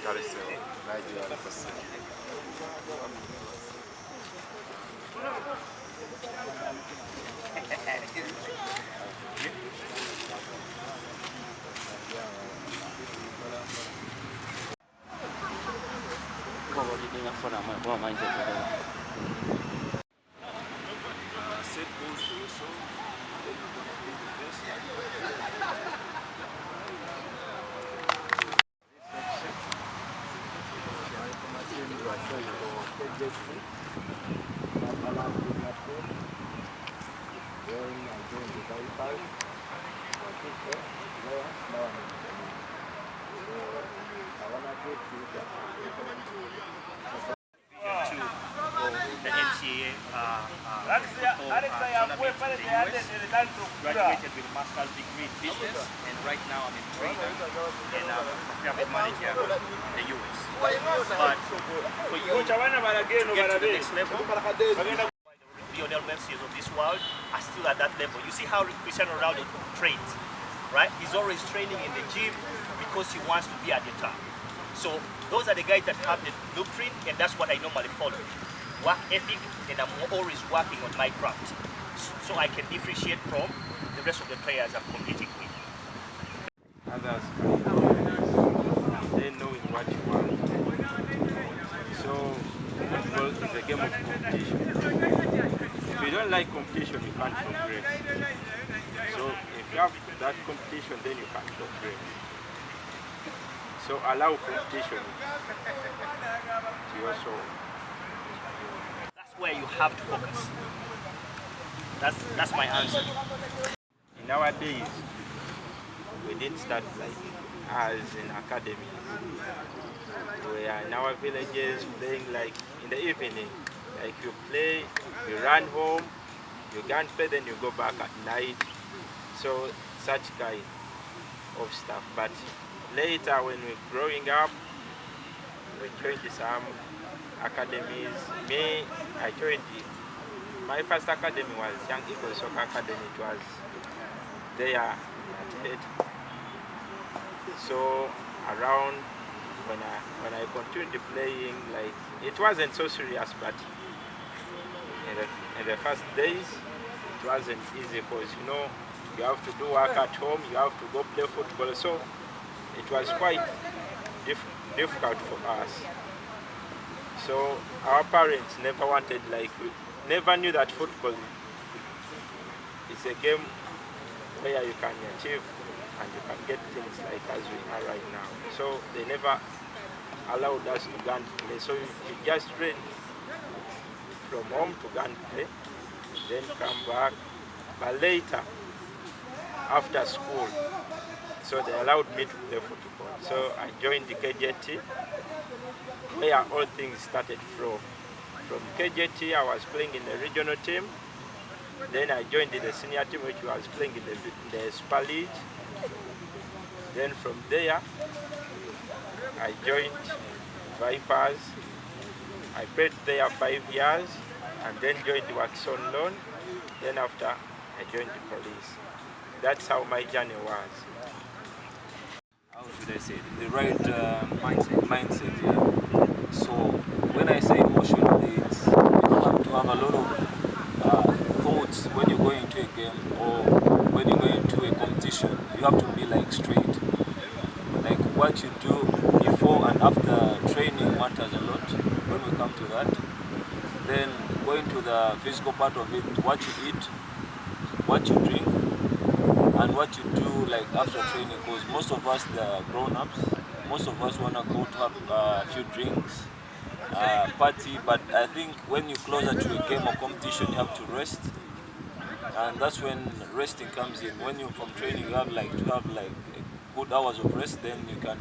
The NCAA graduated with a master's degree in business, and right now I'm a trainer and a private manager in the US. But for you to get to the next level, Lionel Messi's of this world are still at that level. You see how Cristiano Ronaldo trains, right? He's always training in the gym because he wants to be at the top. So those are the guys that have the blueprint, and that's what I normally follow. Work ethic, and I'm always working on my craft, so I can differentiate from the rest of the players I'm competing with. Others, they know what you want. So football is a game of competition. If you don't like competition, you can't progress. So if you have that competition, then you can't progress. So allow competition to your soul. That's where you have to focus. That's my answer. In our days, we didn't start like as in academies. We are in our villages playing like in the evening. Like you play, you run home, you can't play, then you go back at night. So such kind of stuff. But later when we're growing up, we joined some academies. Me, I joined my first academy was Young Eagles Soccer Academy. It was there at head. So around when I continued playing, like it wasn't so serious, but in the first days it wasn't easy because you have to do work at home, you have to go play football. So it was quite difficult for us. So our parents never wanted, never knew that football is a game where you can achieve and you can get things like as we are right now. So they never allowed us to go and play. So you just train from home to go and play, then come back. But later, after school, so they allowed me to play football. So I joined the KJT, where all things started from. From KJT, I was playing in the regional team. Then I joined the senior team, which was playing in the Super League. Then from there, I joined Vipers. I played there 5 years, and then joined the Works on Loan. Then after, I joined the police. That's how my journey was. How should I say it? The right mindset, yeah. So when I say emotionally, it's you don't have to have a lot of thoughts when you're going into a game or when you're going into a competition. You have to be straight. Like what you do before and after training matters a lot when we come to that. Then going to the physical part of it, what you eat, what you drink, and what you do after training, because most of us, the grown-ups, most of us want to go to have a few drinks, party, but I think when you're closer to a game or competition, you have to rest, and that's when resting comes in. When you're from training, you have to have good hours of rest, then you can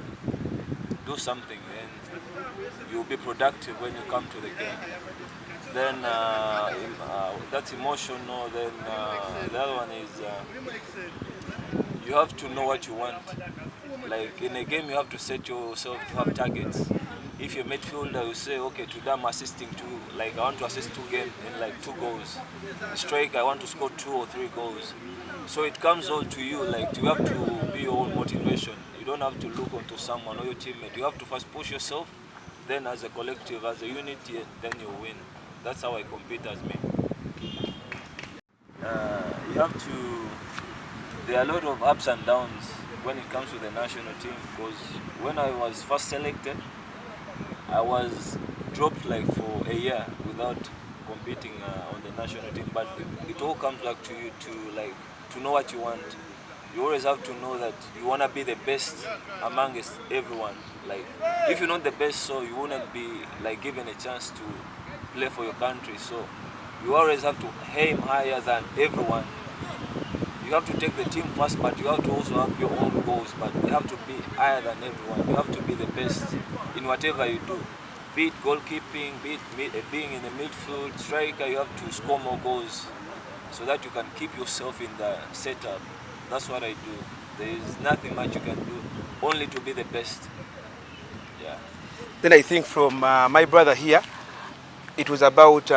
do something, and you'll be productive when you come to the game. Then that's emotional. Then the other one is you have to know what you want. Like in a game, you have to set yourself to have targets. If you're a midfielder, you say, okay, today I'm assisting two. I want to assist 2 games in 2 goals. Striker, I want to score 2 or 3 goals. So it comes all to you. You have to be your own motivation. You don't have to look onto someone or your teammate. You have to first push yourself, then as a collective, as a unity, then you win. That's how I compete as me. You have to, there are a lot of ups and downs when it comes to the national team, because when I was first selected, I was dropped like for a year without competing on the national team. But it all comes back to you to know what you want. You always have to know that you want to be the best amongst everyone. Like, if you're not the best, so you wouldn't be like given a chance to play for your country. So you always have to aim higher than everyone. You have to take the team first, but you have to also have your own goals. But you have to be higher than everyone. You have to be the best in whatever you do. Be it goalkeeping, be it being in the midfield, striker. You have to score more goals so that you can keep yourself in the setup. That's what I do. There is nothing much you can do, only to be the best. Yeah. Then I think from my brother here, it was about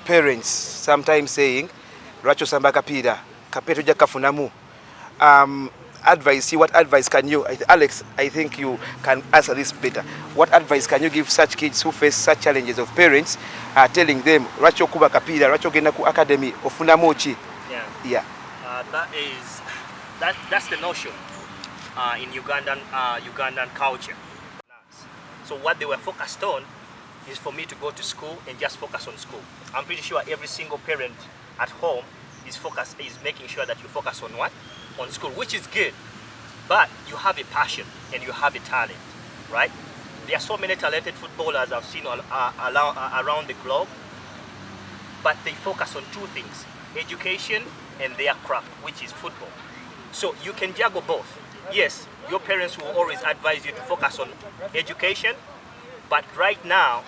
parents sometimes saying, Racho Samba Kapira, Kapeto Jakafunamu. Advice, what advice can you, Alex, I think you can answer this better. What advice can you give such kids who face such challenges of parents telling them, Racho Kuba Kapira, Racho Genaku Academy, Ofunamochi? Yeah. That's the notion in Ugandan culture. So what they were focused on is for me to go to school and just focus on school. I'm pretty sure every single parent at home is making sure that you focus on what? On school, which is good. But you have a passion and you have a talent, right? There are so many talented footballers I've seen around the globe, but they focus on two things: education and their craft, which is football. So you can juggle both. Yes, your parents will always advise you to focus on education, but right now,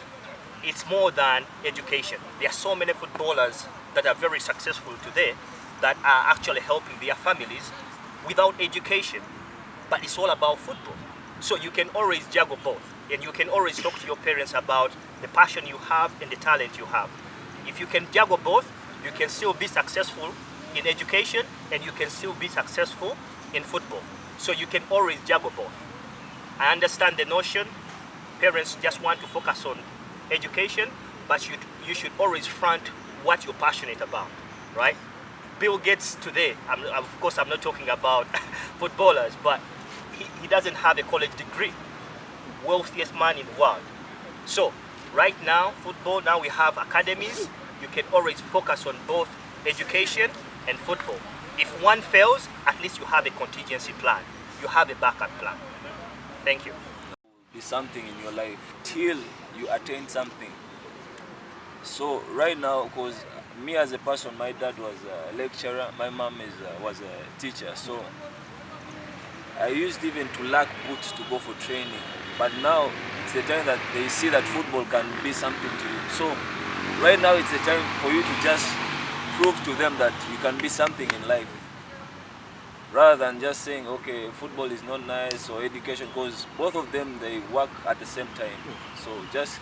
it's more than education. There are so many footballers that are very successful today that are actually helping their families without education. But it's all about football. So you can always juggle both. And you can always talk to your parents about the passion you have and the talent you have. If you can juggle both, you can still be successful in education and you can still be successful in football. So you can always juggle both. I understand the notion. Parents just want to focus on education, but you should always front what you're passionate about, right? Bill Gates today, of course I'm not talking about footballers, but he doesn't have a college degree. Wealthiest man in the world. So right now, football, now we have academies. You can always focus on both education and football. If one fails, at least you have a contingency plan. You have a backup plan. Thank you. Be something in your life till you attain something. So right now, because me as a person, my dad was a lecturer, my mom was a teacher. So I used even to lack boots to go for training. But now it's the time that they see that football can be something to you. So right now it's the time for you to just prove to them that you can be something in life. Rather than just saying, okay, football is not nice or education, because both of them, they work at the same time. So just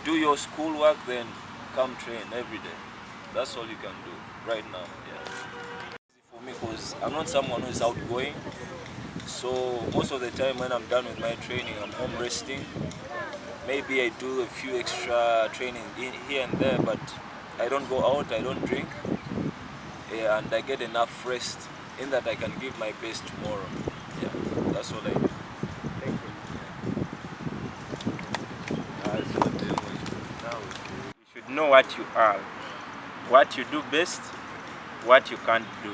do your schoolwork, then come train every day. That's all you can do right now. Yeah. For me, because I'm not someone who is outgoing. So most of the time when I'm done with my training, I'm home resting. Maybe I do a few extra training here and there, but I don't go out, I don't drink. Yeah, and I get enough rest in that I can give my best tomorrow. Yeah, that's all I do. Thank you. You should know what you are, what you do best, what you can't do.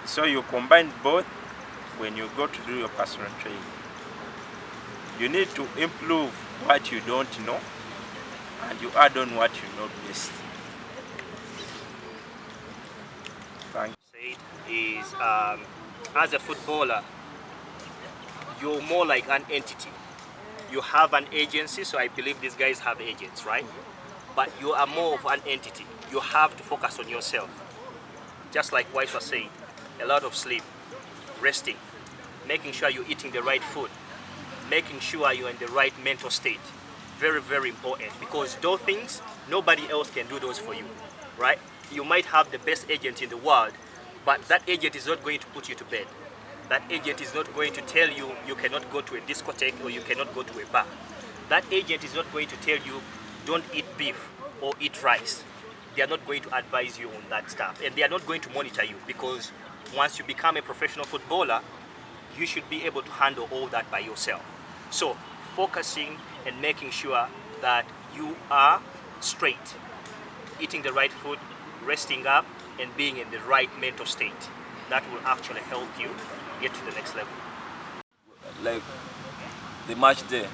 So you combine both when you go to do your personal training. You need to improve what you don't know and you add on what you know best. Thank you. Is as a footballer, you're more like an entity. You have an agency, so I believe these guys have agents, right? But you are more of an entity. You have to focus on yourself. Just like Waiswa said, a lot of sleep, resting, making sure you're eating the right food, making sure you're in the right mental state. Very, very important, because those things, nobody else can do those for you, right? You might have the best agent in the world, but that agent is not going to put you to bed. That agent is not going to tell you you cannot go to a discotheque or you cannot go to a bar. That agent is not going to tell you don't eat beef or eat rice. They are not going to advise you on that stuff, and they are not going to monitor you, because once you become a professional footballer, you should be able to handle all that by yourself. So focusing and making sure that you are straight, eating the right food, resting up, and being in the right mental state, that will actually help you get to the next level. Like the match day,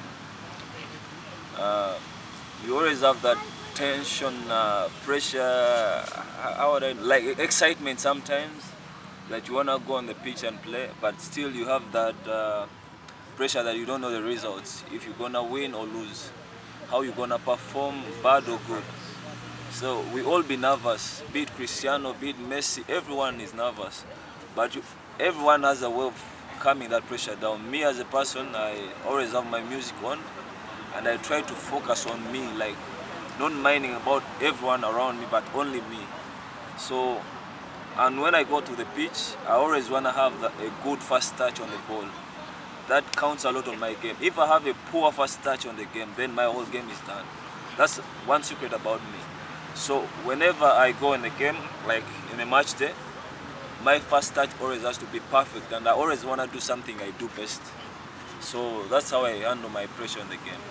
you always have that tension, pressure, like excitement sometimes, that you want to go on the pitch and play, but still you have that pressure that you don't know the results, if you're going to win or lose, how you're going to perform, bad or good. So we all be nervous, be it Cristiano, be it Messi, everyone is nervous. But everyone has a way of calming that pressure down. Me as a person, I always have my music on, and I try to focus on me, like not minding about everyone around me, but only me. So, and when I go to the pitch, I always want to have a good first touch on the ball. That counts a lot on my game. If I have a poor first touch on the game, then my whole game is done. That's one secret about me. So whenever I go in the game, like in a match day, my first touch always has to be perfect, and I always want to do something I do best. So that's how I handle my pressure in the game.